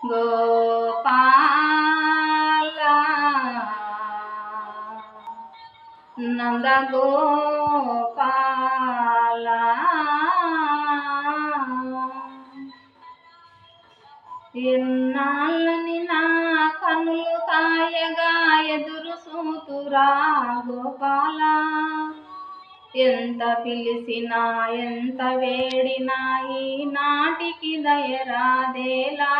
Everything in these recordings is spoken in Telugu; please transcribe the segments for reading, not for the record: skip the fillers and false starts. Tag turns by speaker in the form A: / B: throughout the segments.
A: గోపాల నంద గోపాల ఎన్నాళ్ళని నా కనులు కాయగా ఎదురు సూతురా గోపాల ఎంత పిలిచినా ఎంత వేడినా ఈ నాటికి దయరాదేలా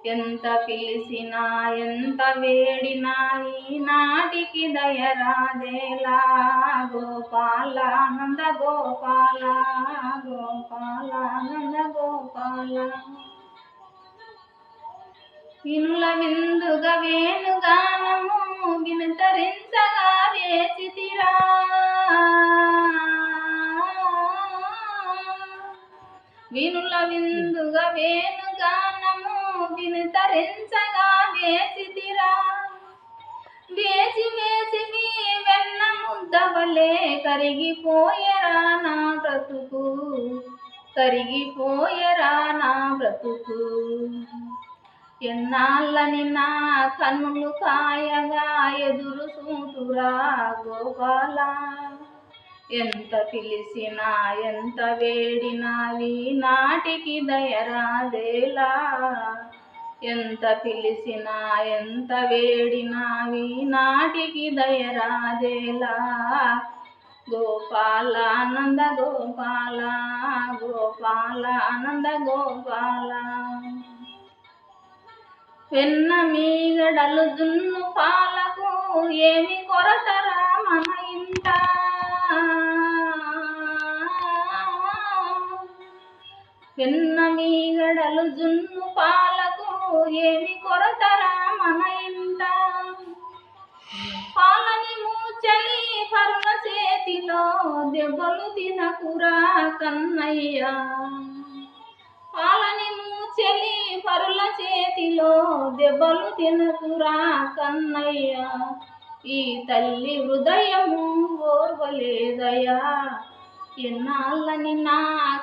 A: ఎంత పిలిచినా ఎంత వేడినా ఈ నాటికి దయరాదేలా గోపాల నంద గోపాల గోపాల నంద గోపాల వినుల విందుగా వేణుగానము వినుతరించగా వేచితిరా వినుల విందుగా వేణుగానము వినుతరించగా వేచితిరా వేచి వేచి నీ వెన్న ముద్దవలే కరిగిపోయరా నా బ్రతుకు కరిగిపోయరా నా బ్రతుకు ఎన్నాళ్ళని నా కన్నులు కాయగా ఎదురు సూతురా గోపాల ఎంత పిలిచినా ఎంత వేడినా ఈ నాటికి దయరాదేలా ఎంత పిలిచినా ఎంత వేడినా ఈ నాటికి దయరాదేలా గోపాల నంద గోపాల గోపాల నంద గోపాల వెన్న మీగడలు జున్ను పాలకు ఏమి కొరతరా మన ఇంట వెన్న మీగడలు జున్ను పాలకు ఏమి కొరతరా మన ఇంట పాలని మూచలి పరుల చేతిలో దెబ్బలు తినకురా కన్నయ్య పాలని మూచెలి పరుల చేతిలో దెబ్బలు తినకురా కన్నయ్య ఈ తల్లి హృదయము ఓర్వలేదయా ఎన్నాళ్ళని నా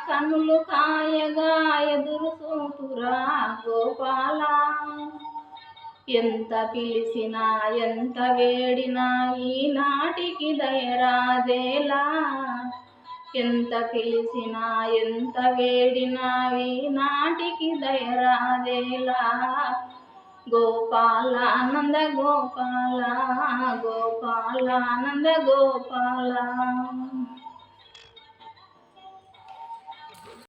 A: కనులు కాయగా ఎదురు చూతురా గోపాల ఎంత పిలిచినా ఎంత వేడినా ఈ నాటికి దయరాదేలా ఎంత పిలిచినా ఎంత వేడినా ఈ నాటికి దయరాదేలా గోపాల నంద గోపాల గోపాల నంద గోపాల